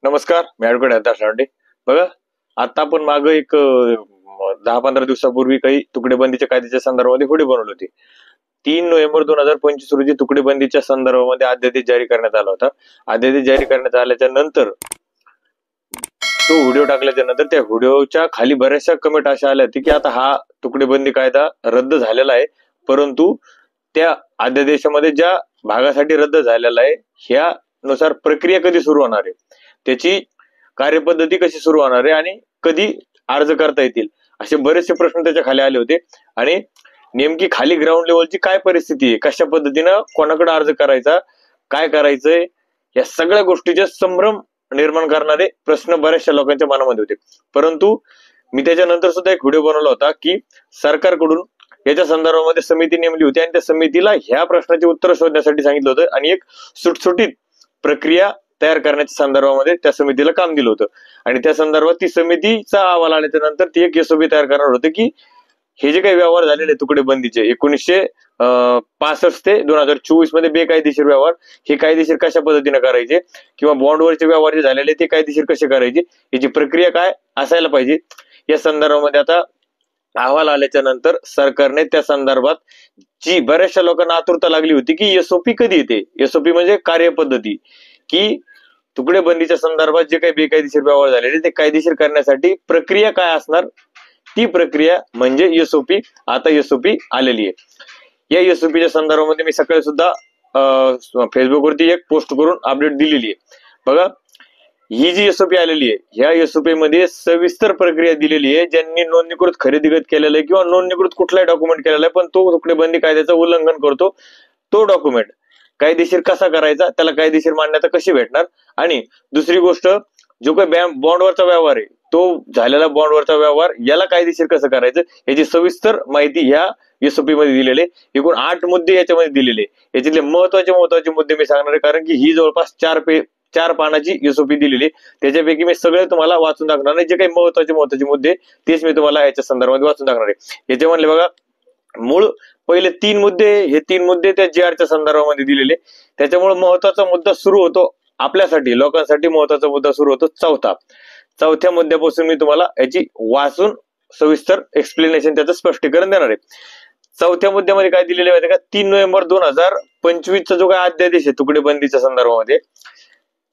नमस्कार, मी ॲडव्होकेट हरदास लांडे. बघा, आता आपण मागे एक 10-15 दिवसापूर्वी काही तुकडेबंदीच्या कायद्याच्या संदर्भामध्ये व्हिडिओ बनवले होते. 3 नोव्हेंबर 2025 रोजी तुकडेबंदीच्या संदर्भामध्ये अध्यादेश जारी करण्यात आला होता. अध्यादेश जारी करण्यात आल्याच्या नंतर तो व्हिडिओ टाकल्याच्या नंतर त्या व्हिडिओच्या खाली बऱ्याचशा कमेंट अशा आल्या होती की आता हा तुकडेबंदी कायदा रद्द झालेला आहे, परंतु त्या अध्यादेशामध्ये ज्या भागासाठी रद्द झालेला आहे ह्यानुसार प्रक्रिया कधी सुरू होणार आहे, त्याची कार्यपद्धती कशी सुरू होणार आहे आणि कधी अर्ज करता येतील, असे बरेचसे प्रश्न त्याच्या खाली आले होते. आणि नेमकी खाली ग्राउंड लेवलची काय परिस्थिती आहे, कशा पद्धतीनं कोणाकडे अर्ज करायचा, काय करायचंय, या सगळ्या गोष्टीचे संभ्रम निर्माण करणारे प्रश्न बऱ्याचशा लोकांच्या मनामध्ये होते. परंतु मी त्याच्यानंतर सुद्धा एक व्हिडिओ बनवला होता की सरकारकडून याच्या संदर्भामध्ये समिती नेमली होती आणि त्या समितीला ह्या प्रश्नाची उत्तर शोधण्यासाठी सांगितलं होतं आणि एक सुटसुटीत प्रक्रिया तयार करण्याच्या संदर्भामध्ये त्या समितीला काम दिलं होतं. आणि त्या संदर्भात ती समितीचा अहवाल आल्याच्या नंतर ती एक एसओपी तयार करणार होते की हे जे काही व्यवहार झालेले तुकडेबंदीचे 1965 ते 2024 मध्ये बेकायदेशीर व्यवहार हे कायदेशीर कशा पद्धतीने करायचे, किंवा बॉन्डवरचे व्यवहार जे झालेले ते कायदेशीर कसे करायचे, याची प्रक्रिया काय असायला पाहिजे, या संदर्भामध्ये आता अहवाल आल्याच्या नंतर सरकारने त्या संदर्भात जी बऱ्याचशा लोकांना आतुरता लागली होती की एसओपी कधी येते. एसओपी म्हणजे कार्यपद्धती, की तुकडेबंदीच्या संदर्भात जे काही बेकायदेशीर व्यवहार झालेले ते कायदेशीर करण्यासाठी प्रक्रिया काय असणार, ती प्रक्रिया म्हणजे एसओपी. आता एसओपी आलेली आहे. या एसओपीच्या संदर्भामध्ये मी सकाळी सुद्धा फेसबुकवरती एक पोस्ट करून अपडेट दिलेली आहे. बघा, ही जी एसओपी आलेली आहे ह्या एसओपी मध्ये सविस्तर प्रक्रिया दिलेली आहे. ज्यांनी नोंदणीकृत खरेदीगत केलेलं आहे किंवा नोंदणीकृत कुठलाही डॉक्युमेंट केलेला आहे पण तो तुकडेबंदी कायद्याचं उल्लंघन करतो, तो डॉक्युमेंट कायदेशीर कसा करायचा, त्याला कायदेशीर मान्यता कशी भेटणार, आणि दुसरी गोष्ट जो काही बॉन्डवरचा व्यवहार आहे तो झालेला बॉन्डवरचा व्यवहार याला कायदेशीर कसं करायचं याची सविस्तर माहिती ह्या एसओपी मध्ये दिलेली आहे. एकूण 8 मुद्दे याच्यामध्ये दिलेले. याच्यातले महत्वाचे मुद्दे मी सांगणार आहे, कारण की ही जवळपास 4 पानाची एसओपी दिलेली. त्याच्यापैकी मी सगळे तुम्हाला वाचून दाखवणार नाही. जे काही महत्वाचे मुद्दे तेच मी तुम्हाला याच्या संदर्भात वाचून दाखवणार आहे. याच्यामध्ये बघा, मूळ पहिले 3 मुद्दे, हे 3 मुद्दे त्या जीआरच्या संदर्भामध्ये दिलेले. त्याच्यामुळे महत्वाचा मुद्दा सुरू होतो आपल्यासाठी, लोकांसाठी महत्वाचा मुद्दा सुरू होतो चौथ्या मुद्द्यापासून मी तुम्हाला याची वाचून सविस्तर एक्सप्लेनेशन, त्याचं स्पष्टीकरण देणार आहे. चौथ्या मुद्द्यामध्ये काय दिलेले माहिती का, 3 नोव्हेंबर 2025 चा जो काही अध्यादेश आहे तुकडेबंदीच्या संदर्भामध्ये,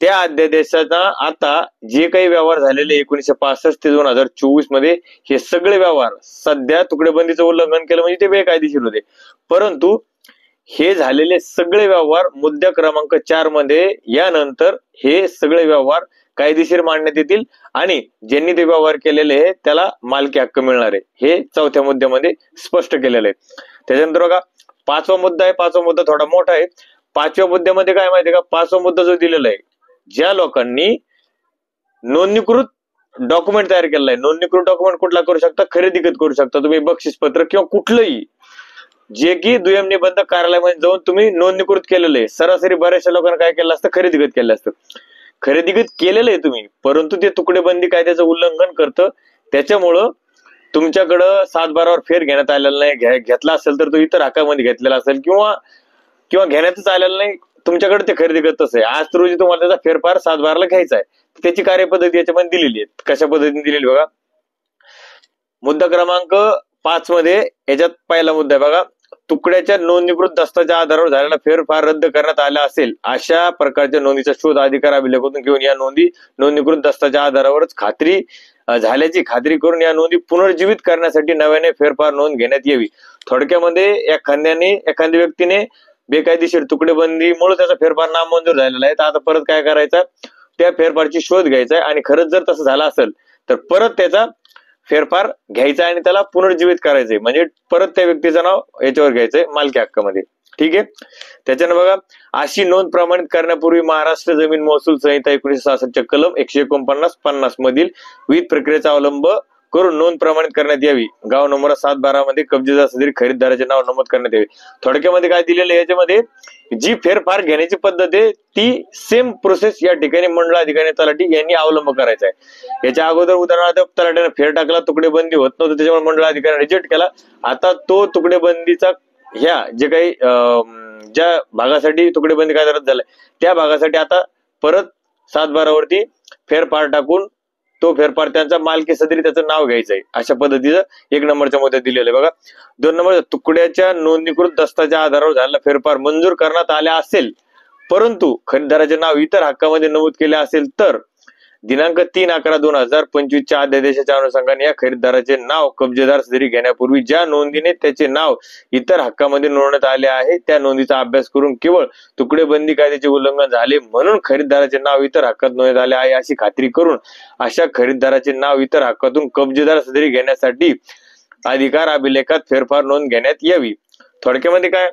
त्या अध्यादेशाचा आता जे काही व्यवहार झालेले 1965 ते 2024 मध्ये हे सगळे व्यवहार सध्या तुकडेबंदीचं उल्लंघन केलं म्हणजे ते बेकायदेशीर होते. परंतु हे झालेले सगळे व्यवहार मुद्दा क्रमांक 4 मध्ये यानंतर हे सगळे व्यवहार कायदेशीर मानण्यात येतील आणि ज्यांनी ते व्यवहार केलेले आहे त्याला मालकी हक्क मिळणार आहे, हे चौथ्या मुद्द्यामध्ये स्पष्ट केलेलं आहे. त्याच्यानंतर बघा, 5वा मुद्दा आहे. 5वा मुद्दा थोडा मोठा आहे. 5व्या मुद्द्यामध्ये काय माहितीये का, 5वा मुद्दा जो दिलेला आहे, ज्या लोकांनी नोंदणीकृत डॉक्युमेंट तयार केलेला आहे, नोंदणीकृत डॉक्युमेंट कुठला करू शकता, खरेदीगत करू शकता तुम्ही, बक्षीसपत्र किंवा कुठलंही जे की दुय्यम निबंधक कार्यालयामध्ये जाऊन तुम्ही नोंदणीकृत केलेलं आहे. सरासरी बऱ्याचशा लोकांना काय केलं असतं, खरेदीगत केलं असतं. खरेदीगत केलेलं आहे तुम्ही, परंतु ते तुकडेबंदी कायद्याचं उल्लंघन करतं. त्याच्यामुळं तुमच्याकडं 7/12वर फेर घेण्यात आलेला नाही. घेतला असेल तर तो इतर हक्कामध्ये घेतलेला असेल किंवा घेण्यातच आलेला नाही, तुमच्याकडे ते खरेदीगतच आहे. आज रोजी तुम्हाला त्याचा फेरफार 7/12ला घ्यायचा आहे. त्याची कार्यपद्धती याच्यामध्ये दिलेली आहे. कशा पद्धतीने दिलेली बघा, मुद्दा क्रमांक 5 मध्ये याच्यात पहिला मुद्दा आहे बघा, तुकड्याच्या नोंदणीकृत दस्ताच्या आधारावर झालेला फेरफार रद्द करण्यात आला असेल अशा प्रकारच्या नोंदीचा शोध अधिकार अभिलेखातून घेऊन या नोंदणीकृत दस्ताच्या आधारावरच खात्री झाल्याची खात्री करून या नोंदी पुनर्जीवित करण्यासाठी नव्याने फेरफार नोंद घेण्यात यावी. थोडक्यामध्ये एखाद्या व्यक्तीने बेकायदेशीर तुकडेबंदीमुळे त्याचा फेरफार नामंजूर झालेला आहे, तर आता परत काय करायचा, त्या फेरफारची शोध घ्यायचा आहे आणि खरंच जर तसं झालं असेल तर परत त्याचा फेरफार घ्यायचा आणि त्याला पुनर्जीवित करायचंय, म्हणजे परत त्या व्यक्तीचं नाव याच्यावर घ्यायचंय मालकी हक्कामध्ये. ठीक आहे. त्याच्यानं बघा, अशी नोंद प्रमाणित करण्यापूर्वी महाराष्ट्र जमीन महसूल संहिता 1966 कलम 149-50 मधील विविध प्रक्रियेचा अवलंब करून नोंद प्रमाणित करण्यात यावी. गाव नंबर 7/12 मध्ये कब्जेदार सदरी खरीददाराचे नाव नमूद करण्यात यावे. थोडक्यामध्ये काय दिलेलं आहे, याच्यामध्ये जी फेरफार घेण्याची पद्धत आहे ती सेम प्रोसेस या ठिकाणी मंडळ अधिकारी तलाठी यांनी अवलंब करायचा आहे. याच्या अगोदर उदाहरणार्थ तलाठ्याने फेर टाकला, तुकडेबंदी होत नव्हतं, त्याच्यामुळे मंडळ अधिकारी रिजेक्ट केला. आता तो तुकडेबंदीचा ह्या जे काही ज्या भागासाठी तुकडेबंदी कायदा रद्द झालाय त्या भागासाठी आता परत 7/12 वरती फेरफार टाकून तो फेरफार त्यांचा मालकी सदरी त्याचं नाव घ्यायचंय. अशा पद्धतीचं 1 नंबरच्या मुद्द्यात दिलेलं आहे बघा. 2 नंबर, तुकड्याच्या नोंदणीकृत दस्ताच्या आधारावर झालेला फेरफार मंजूर करण्यात आला असेल परंतु खरेदीदाराचे नाव इतर हक्कामध्ये नमूद केले असेल तर दिनांक 3/11/2025 च्या अध्यादेशाच्या अनुषंगाने या खरेदीदाराचे नाव कब्जेदार सदरी घेण्यापूर्वी ज्या नोंदीने त्याचे नाव इतर हक्कामध्ये नोंदवण्यात आले आहे त्या नोंदीचा अभ्यास करून केवळ तुकडेबंदी कायद्याचे उल्लंघन झाले म्हणून खरेदीदाराचे नाव इतर हक्कात नोंदवण्यात आले आहे अशी खात्री करून अशा खरेदीदाराचे नाव इतर हक्कातून कब्जेदार सदरी घेण्यासाठी अधिकार अभिलेखात फेरफार नोंद घेण्यात यावी. थोडक्यामध्ये काय,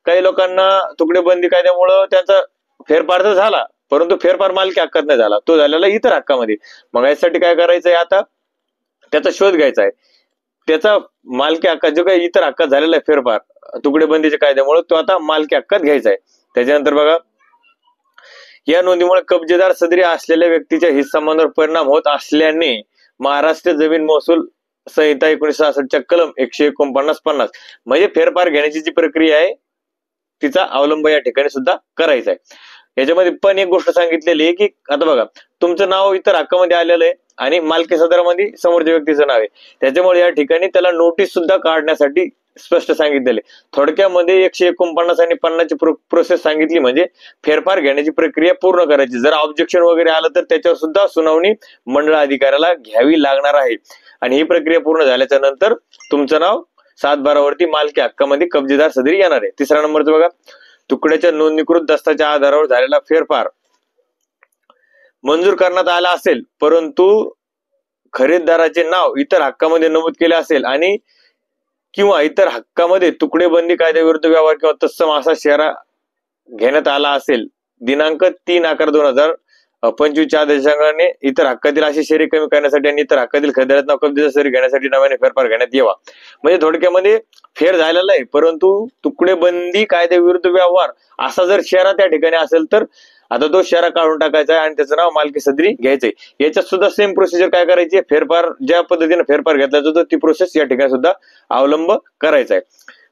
काही लोकांना तुकडेबंदी कायद्यामुळं त्यांचा फेरफार तर झाला परंतु फेरफार मालकी हक्कात नाही झाला, तो झालेला इतर हक्कामध्ये. मग यासाठी काय करायचंय, आता त्याचा शोध घ्यायचा आहे. त्याचा मालकी हक्कात जो काही इतर हक्कात झालेला आहे फेरफार तुकडेबंदीच्या कायद्यामुळे तो आता मालकी हक्कात घ्यायचा आहे. त्याच्यानंतर बघा, या नोंदीमुळे कब्जेदार सदरी असलेल्या व्यक्तीच्या हिस्सामानावर परिणाम होत असल्याने महाराष्ट्र जमीन महसूल संहिता 1966च्या कलम 149-50 म्हणजे फेरफार घेण्याची जी प्रक्रिया आहे तिचा अवलंब या ठिकाणी सुद्धा करायचा आहे. याच्यामध्ये पण एक गोष्ट सांगितलेली आहे की आता बघा, तुमचं नाव इतर हक्कामध्ये आलेलं आहे आणि मालकी सदरामध्ये समोरच्या व्यक्तीचं नाव आहे, त्याच्यामुळे या ठिकाणी त्याला नोटीस सुद्धा काढण्यासाठी स्पष्ट सांगितलेले. थोडक्यामध्ये 149 आणि 50 ची प्रोसेस सांगितली म्हणजे फेरफार घेण्याची प्रक्रिया पूर्ण करायची. जर ऑब्जेक्शन वगैरे आलं तर त्याच्यावर सुद्धा सुनावणी मंडळ अधिकाऱ्याला घ्यावी लागणार आहे आणि ही प्रक्रिया पूर्ण झाल्याच्या नंतर तुमचं नाव 7/12 वरती मालकी हक्कामध्ये कब्जेदार सदरी येणार आहे. 3रा नंबरचं बघा, तुकड्याच्या नोंदणीकृत दस्ताच्या आधारावर झालेला फेरफार मंजूर करण्यात आला असेल परंतु खरेदीदाराचे नाव इतर हक्कामध्ये नमूद केले असेल आणि किंवा इतर हक्कामध्ये तुकडेबंदी कायद्याविरुद्ध व्यवहार किंवा तत्सम असा शेरा घेण्यात आला असेल दिनांक 3/11/2025 च्या आदेशाने इतर हक्कातील अशी शेरी कमी करण्यासाठी आणि इतर हक्कातील खरेदीदाराचे नाव कब्जेदार सदरी घेण्यासाठी नव्याने फेरफार घेण्यात यावा. म्हणजे थोडक्यामध्ये फेर झालेला आहे परंतु तुकडेबंदी कायद्याविरुद्ध व्यवहार असा जर शेरा त्या ठिकाणी असेल तर आता तो शेरा काढून टाकायचा आहे आणि त्याचं नाव मालकी सदरी घ्यायचंय. याच्यात सुद्धा सेम प्रोसिजर काय करायची, फेरफार ज्या पद्धतीने फेरफार घेतला जातो ती प्रोसेस या ठिकाणी सुद्धा अवलंब करायचा आहे.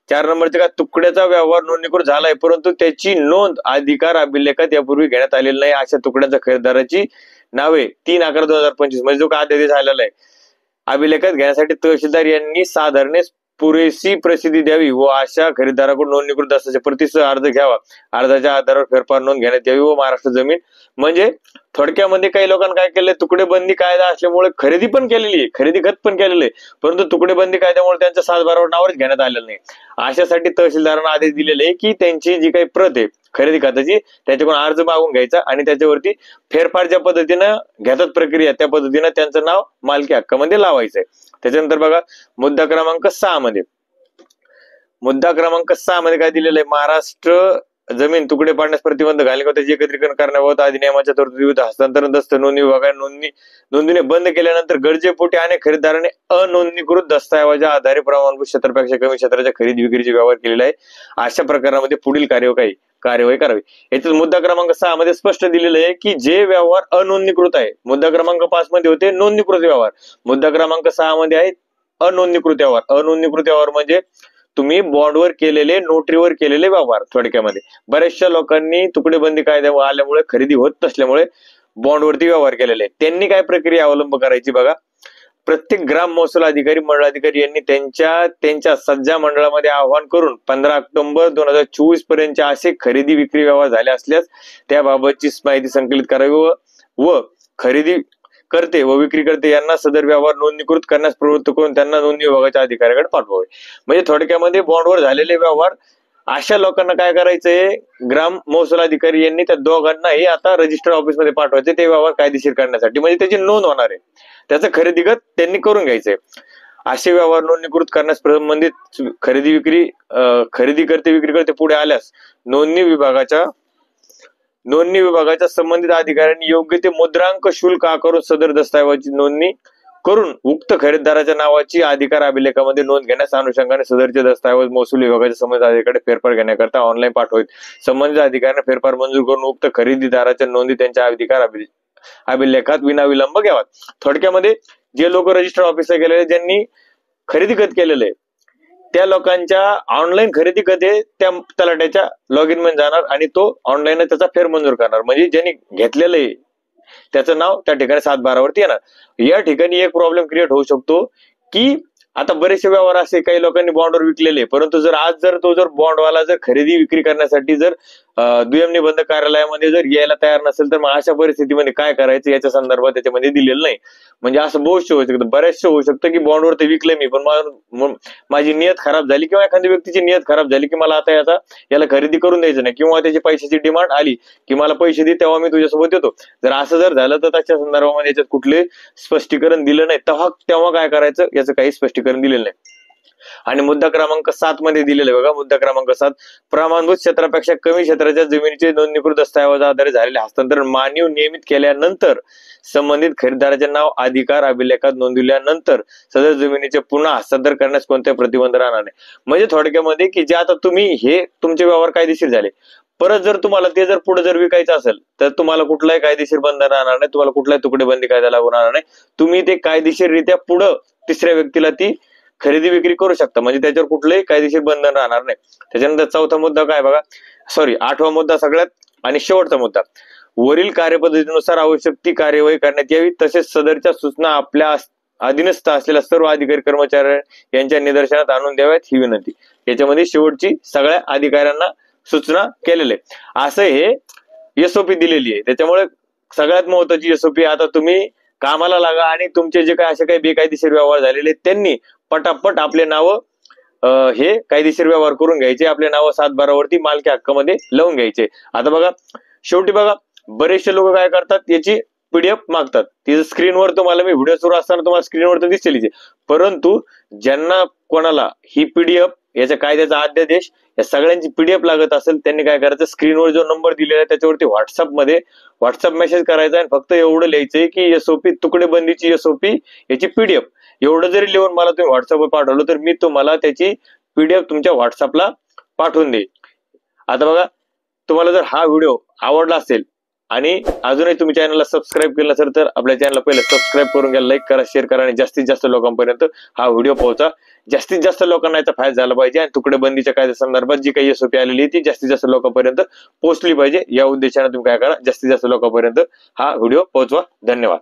4 नंबरचे काय, तुकड्याचा व्यवहार नोंदणीकृत झालाय परंतु त्याची नोंद अधिकार अभिलेखात यापूर्वी घेण्यात आलेली नाही अशा तुकड्याच्या खरेदीदाराची नावे 3/11/2025 म्हणजे जो काय अध्यादेश आलेला आहे अभिलेखात घेण्यासाठी तहसीलदार यांनी साधारण पुरेशी प्रसिद्धी द्यावी व अशा खरेदीदाराकडून नोंदणीकृत दस्ताच्या प्रतीसह अर्ज घ्यावा. अर्जाच्या आधारावर फेरफार नोंद घेण्यात यावी व महाराष्ट्र जमीन म्हणजे थोडक्यामध्ये काही लोकांनी काय केलंय, तुकडेबंदी कायदा असल्यामुळे खरेदी पण केलेली आहे, खरेदी खत पण केलेलं आहे परंतु तुकडेबंदी कायद्यामुळे त्यांच्या 7/12 नावच घेण्यात आलेलं नाही. अशासाठी तहसीलदारांना आदेश दिलेले आहे की त्यांची जी काही प्रत आहे खरेदी खताची त्याच्याकडून अर्ज मागून घ्यायचा आणि त्याच्यावरती फेरफार ज्या पद्धतीनं घेतात प्रक्रिया त्या पद्धतीनं त्यांचं नाव मालकी हक्कामध्ये लावायचंय. त्याच्यानंतर बघा, मुद्दा क्रमांक 6 मध्ये काय दिलेलं आहे, महाराष्ट्र जमीन तुकडे पाडण्यास प्रतिबंध घालणे किंवा त्याचे एकत्रीकरण करण्याबाबत अधिनियमाच्या तरतुदीविरुद्ध हस्तांतरण दस्त नोंदणी विभागाने नोंदणी बंद केल्यानंतर गरजेपोटी अनेक खरेदीदारांनी अनोंदणीकृत दस्तऐवजा आधारे प्रमाणभूत क्षेत्रापेक्षा कमी क्षेत्राच्या खरेदी विक्रीचे व्यवहार केलेला आहे. अशा प्रकारामध्ये पुढील कार्यवाही करावी. याच्यात मुद्दा क्रमांक 6 मध्ये स्पष्ट दिलेलं आहे की जे व्यवहार अनोंदणीकृत आहे, मुद्दा क्रमांक 5 मध्ये होते नोंदणीकृत व्यवहार, मुद्दा क्रमांक 6 मध्ये आहे अनोंदणीकृत व्यवहार. अनोंदणीकृत व्यवहार म्हणजे तुम्ही बॉन्डवर केलेले, नोटरीवर केलेले व्यवहार. थोडक्यामध्ये बऱ्याचशा लोकांनी तुकडेबंदी कायद्या आल्यामुळे खरेदी होत नसल्यामुळे बॉन्डवरती व्यवहार केलेले, त्यांनी काय प्रक्रिया अवलंब करायची बघा. प्रत्येक ग्राम महसूल अधिकारी, मंडळ अधिकारी यांनी त्यांच्या सज्जा मंडळामध्ये आवाहन करून 15 ऑक्टोबर 2024 पर्यंत असे खरेदी विक्री व्यवहार झाले असल्यास त्याबाबतची माहिती संकलित करावी व खरेदी करते व विक्री करते यांना सदर व्यवहार नोंदणीकृत करण्यास प्रवृत्त करून त्यांना नोंदणी विभागाच्या अधिकाऱ्याकडे पाठवावे. म्हणजे थोडक्यामध्ये बॉन्डवर झालेले व्यवहार अशा लोकांना काय करायचंय, ग्राम महसूल अधिकारी यांनी त्या दोघांनाही आता रजिस्टर ऑफिस मध्ये पाठवायचे ते व्यवहार कायदेशीर करण्यासाठी, म्हणजे त्याची नोंद होणार आहे, त्याचं खरेदीगत त्यांनी करून घ्यायचंय. असे व्यवहार नोंदणीकृत करण्यास संबंधित खरेदी करते विक्री करते पुढे आल्यास नोंदणी विभागाच्या संबंधित अधिकाऱ्यांनी योग्य ते मुद्रांक शुल्क आकारून सदर दस्तऐवजाची नोंदणी करून उक्त खरेदीदाराच्या नावाची अधिकार अभिलेखामध्ये नोंद घेण्यास अनुषंगाने सदरचे दस्तऐवज महसूल विभागाच्या संबंधित अधिकाऱ्याकडे फेरफार घेण्याकरता ऑनलाईन पाठवावेत. संबंधित अधिकाऱ्यांना फेरफार मंजूर करून उक्त खरेदीदाराच्या नोंदी त्यांच्या अधिकार अभिलेखात विनाविलंब घ्यावा. थोडक्यामध्ये जे लोक रजिस्टर ऑफिसला गेलेले, ज्यांनी खरेदी खत केलेलं आहे त्या लोकांच्या ऑनलाईन खरेदी खत त्या तलाट्याच्या लॉग इन मध्ये जाणार आणि तो ऑनलाईन त्याचा फेरमंजूर करणार. म्हणजे ज्यांनी घेतलेलं आहे त्याचं नाव त्या ठिकाणी 7/12 वरती येणार। या ठिकाणी एक प्रॉब्लेम क्रिएट होऊ शकतो की आता बरेचसे व्यवहार असे काही लोकांनी बॉन्डवर विकलेले, परंतु जर तो बॉन्डवाला जर खरेदी विक्री करण्यासाठी जर दुय्यम निबंधक कार्यालयामध्ये जर यायला तयार नसेल तर मग अशा परिस्थितीमध्ये काय करायचं याच्या संदर्भात त्याच्यामध्ये दिलेलं नाही। म्हणजे असं बहुतशे होऊ शकतं, बऱ्याचशे होऊ शकतं की बॉन्डवर ते विकले मी, पण माझी नियत खराब झाली किंवा एखाद्या व्यक्तीची नियत खराब झाली की मला आता याला खरेदी करून द्यायचं नाही, किंवा त्याची पैशाची डिमांड आली की मला पैसे दे तेव्हा मी तुझ्यासोबत येतो। जर असं झालं तर त्याच्या संदर्भामध्ये याच्यात कुठले स्पष्टीकरण दिलं नाही, तेव्हा काय करायचं याचं काही स्पष्टीकरण दिलेलं नाही। आणि मुद्दा क्रमांक 7 मध्ये दिलेलं आहे बघा, मुद्दा क्रमांक 7, प्रमाणभूत क्षेत्रापेक्षा कमी क्षेत्राच्या जमिनीचे नोंदणीकृत दस्तऐवजाद्वारे झालेले हस्तांतरण मान्य नियमित केल्यानंतर संबंधित खरेदीदाराचे नाव अधिकार अभिलेखात नोंदविल्यानंतर सदर जमिनीचे पुन्हा हस्तांतर करण्यास कोणते प्रतिबंध राहणार नाही। म्हणजे थोडक्यामध्ये की जे आता तुम्ही हे तुमचे व्यवहार कायदेशीर झाले, परत जर तुम्हाला ते जर पुढे जर विकायचं असेल तर तुम्हाला कुठलाही कायदेशीर बंधन राहणार नाही, तुम्हाला कुठलाही तुकडेबंदी कायदा लागू राहणार नाही। तुम्ही ते कायदेशीररित्या पुढे तिसऱ्या व्यक्तीला ती खरेदी विक्री करू शकता, म्हणजे त्याच्यावर कुठलंही कायदेशीर बंधन राहणार नाही। त्याच्यानंतर चौथा मुद्दा काय बघा, 8वा मुद्दा सगळ्यात आणि शेवटचा मुद्दा, वरील कार्यपद्धतीनुसार आवश्यक ती कार्यवाही करण्यात यावी, तसेच सदरच्या सूचना आपल्या अधीनस्थ असलेल्या सर्व अधिकारी कर्मचारी यांच्या निदर्शनात आणून द्याव्यात ही विनंती। याच्यामध्ये शेवटची सगळ्या अधिकाऱ्यांना सूचना केलेले असं हे एसओपी दिलेली आहे। त्याच्यामुळे सगळ्यात महत्वाची एसओपी, आता तुम्ही कामाला लागा आणि तुमचे जे काही असे काही बेकायदेशीर व्यवहार झालेले त्यांनी पटापट आपले नाव हे कायदेशीर व्यवहार करून घ्यायचे, आपले नाव 7/12 वरती मालकी हक्कामध्ये लावून घ्यायचे। आता बघा शेवटी बघा बरेचसे लोक काय करतात, याची पीडीएफ मागतात, तिचं स्क्रीनवर तुम्हाला मी व्हिडिओ सुरू असताना तुम्हाला स्क्रीनवर तर दिसेल, परंतु ज्यांना कोणाला ही पीडीएफ याच्या कायद्याचा अध्यादेश या सगळ्यांची पीडीएफ लागत असेल त्यांनी काय करायचं, स्क्रीनवर जो नंबर दिलेला आहे त्याच्यावरती व्हॉट्सअप मेसेज करायचा आणि फक्त एवढं लिहायचंय की एसओपी तुकडेबंदीची एसओपी याची पीडीएफ, एवढं जरी लिहून मला तुम्ही व्हॉट्सअपवर पाठवलं तर मी तुम्हाला त्याची पीडीएफ तुमच्या व्हॉट्सअपला पाठवून देईल। आता बघा तुम्हाला जर हा व्हिडिओ आवडला असेल आणि अजूनही तुम्ही चॅनलला सबस्क्राईब केलं नसेल तर आपल्या चॅनलला पहिलं सबस्क्राईब करून घ्या, लाईक करा, शेअर करा आणि जास्तीत जास्त लोकांपर्यंत हा व्हिडिओ पोहोचा। जास्तीत जास्त लोकांना याचा फायदा झाला पाहिजे आणि तुकडेबंदीच्या कायद्या संदर्भात जी काही एसओपी आलेली ती जास्तीत जास्त लोकांपर्यंत पोहोचली पाहिजे। या उद्देशाने तुम्ही काय करा, जास्तीत जास्त लोकांपर्यंत हा व्हिडिओ पोहोचवा। धन्यवाद।